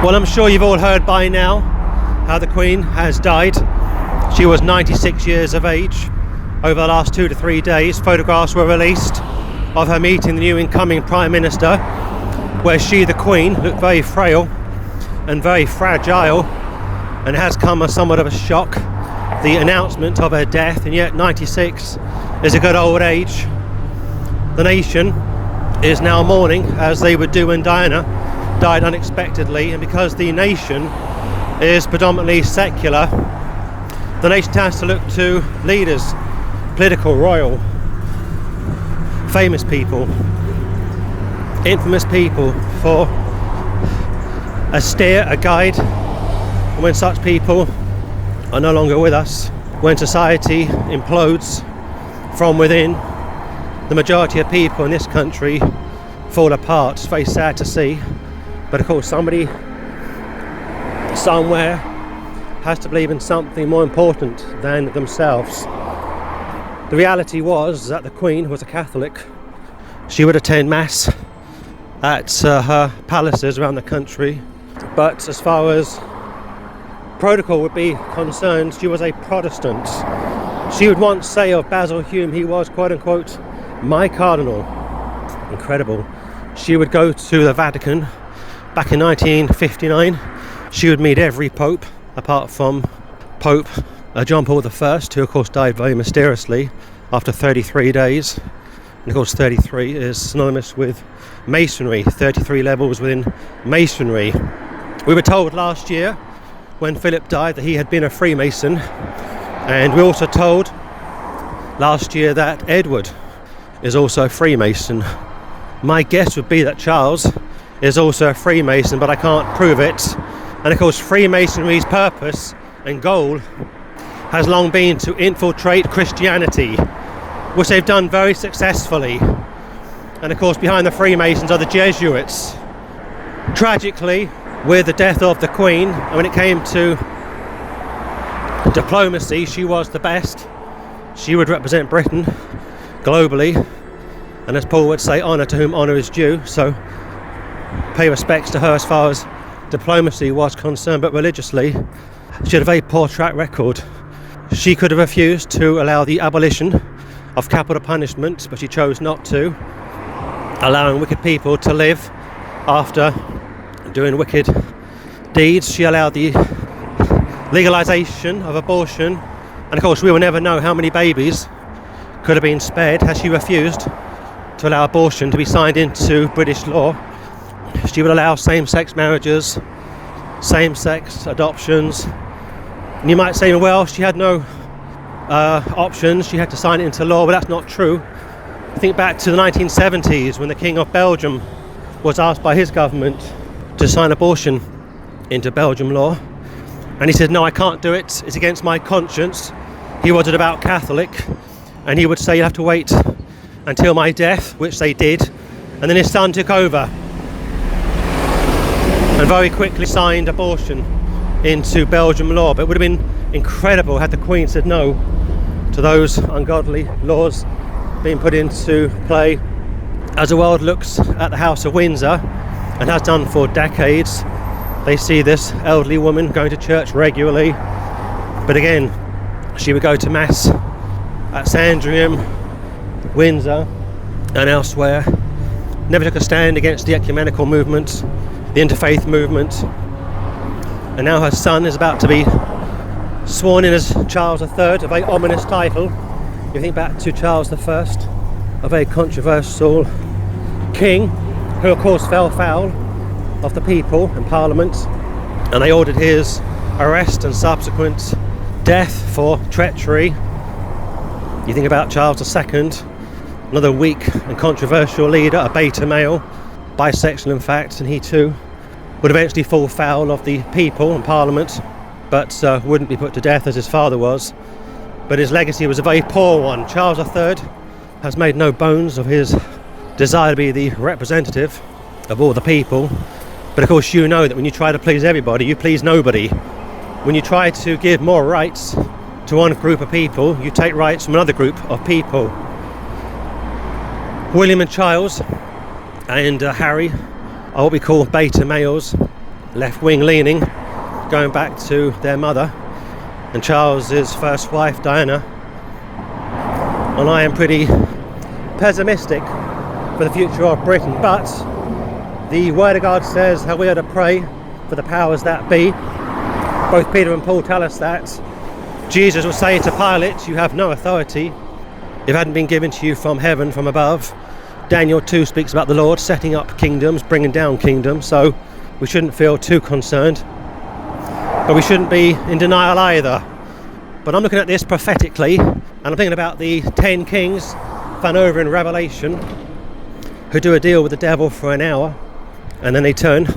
Well, I'm sure you've all heard by now how the Queen has died. She was 96 years of age. Over the last 2 to 3 days, photographs were released of her meeting the new incoming Prime Minister, where she, the Queen, looked very frail and very fragile, and has come as somewhat of a shock, the announcement of her death. And yet 96 is a good old age. The nation is now mourning, as they would do when Diana died unexpectedly, and because the nation is predominantly secular, the nation has to look to leaders, political, royal, famous people, infamous people for a steer, a guide. And when such people are no longer with us, when society implodes from within, the majority of people in this country fall apart. It's very sad to see, but of course somebody somewhere has to believe in something more important than themselves. The reality was that the Queen was a Catholic. She would attend Mass at her palaces around the country, but as far as protocol would be concerned, she was a Protestant. She would once say of Basil Hume, he was quote unquote my cardinal. Incredible. She would go to the Vatican back in 1959. She would meet every pope apart from Pope John Paul I, who of course died very mysteriously after 33 days. And of course 33 is synonymous with Masonry, 33 levels within Masonry. We were told last year when Philip died that he had been a Freemason, and we were also told last year that Edward is also a Freemason. My guess would be that Charles is also a Freemason, but I can't prove it. And of course Freemasonry's purpose and goal has long been to infiltrate Christianity, which they've done very successfully. And of course behind the Freemasons are the Jesuits. Tragically, with the death of the Queen, and when it came to diplomacy, she was the best. She would represent Britain globally, and as Paul would say, honour to whom honour is due. So pay respects to her as far as diplomacy was concerned, but religiously she had a very poor track record. She could have refused to allow the abolition of capital punishment, but she chose not to, allowing wicked people to live after doing wicked deeds. She allowed the legalisation of abortion, and of course we will never know how many babies could have been spared had she refused to allow abortion to be signed into British law. She would allow same-sex marriages, same-sex adoptions. And you might say, well, she had no options, she had to sign it into law, but that's not true. Think back to the 1970s when the King of Belgium was asked by his government to sign abortion into Belgium law, and he said, no, I can't do it, it's against my conscience. He was a devout Catholic, and he would say, you'll have to wait until my death, which they did, and then his son took over and very quickly signed abortion into Belgium law. But it would have been incredible had the Queen said no to those ungodly laws being put into play. As the world looks at the House of Windsor, and has done for decades, they see this elderly woman going to church regularly, but again she would go to Mass at Sandringham, Windsor and elsewhere, never took a stand against the ecumenical movement, the interfaith movement, and now her son is about to be sworn in as Charles III, a very ominous title. You think back to Charles I, a very controversial king, who of course fell foul of the people and Parliament, and they ordered his arrest and subsequent death for treachery. You think about Charles II, another weak and controversial leader, a beta male, bisexual in fact, and he too would eventually fall foul of the people and Parliament, but wouldn't be put to death as his father was. But his legacy was a very poor one. Charles III has made no bones of his desire to be the representative of all the people, but of course you know that when you try to please everybody, you please nobody. When you try to give more rights to one group of people, you take rights from another group of people. William and Charles and Harry are what we call beta males. left-wing leaning, going back to their mother and Charles's first wife, Diana. And I am pretty pessimistic for the future of Britain, but the Word of God says how we are to pray for the powers that be. Both Peter and Paul tell us that. Jesus will say to Pilate, you have no authority if it hadn't been given to you from heaven, from above. Daniel 2 speaks about the Lord setting up kingdoms, bringing down kingdoms, so we shouldn't feel too concerned. But we shouldn't be in denial either. But I'm looking at this prophetically, and I'm thinking about the 10 kings found over in Revelation who do a deal with the devil for an hour, and then they turn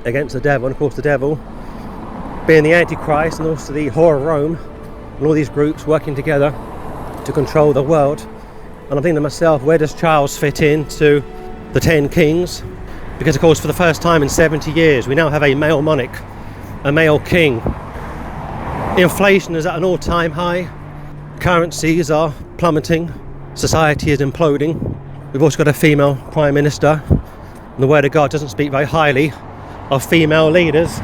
against the devil. And of course the devil being the Antichrist, and also the whore of Rome, and all these groups working together to control the world. And I'm thinking to myself, where does Charles fit into the 10 kings? Because of course for the first time in 70 years we now have a male monarch, a male king. Inflation is at an all-time high, currencies are plummeting, society is imploding. We've also got a female Prime Minister, and the Word of God doesn't speak very highly of female leaders.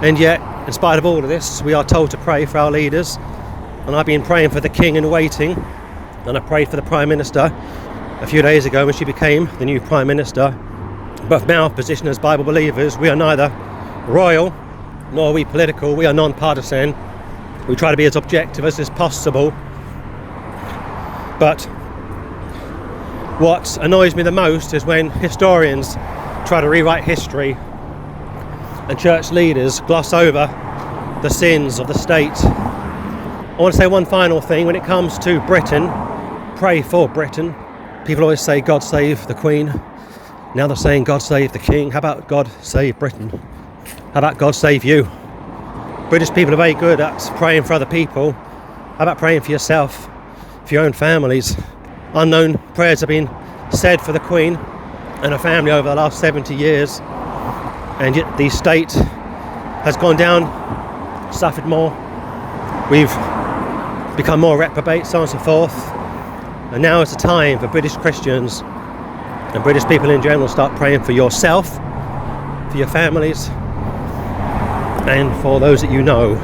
And yet, in spite of all of this, we are told to pray for our leaders. And I've been praying for the King in waiting, and I prayed for the Prime Minister a few days ago when she became the new Prime Minister. But from our position as Bible believers, we are neither royal nor are we political. We are non-partisan. We try to be as objective as is possible. But what annoys me the most is when historians try to rewrite history and church leaders gloss over the sins of the state. I want to say one final thing. When it comes to Britain, pray for Britain. People always say God save the Queen. Now they're saying God save the King. How about God save Britain? How about God save you? British people are very good at praying for other people. How about praying for yourself, for your own families? Unknown prayers have been said for the Queen and her family over the last 70 years. And yet the state has gone down, suffered more. We've become more reprobate, so on and so forth. And now is the time for British Christians and British people in general to start praying for yourself, for your families, and for those that you know.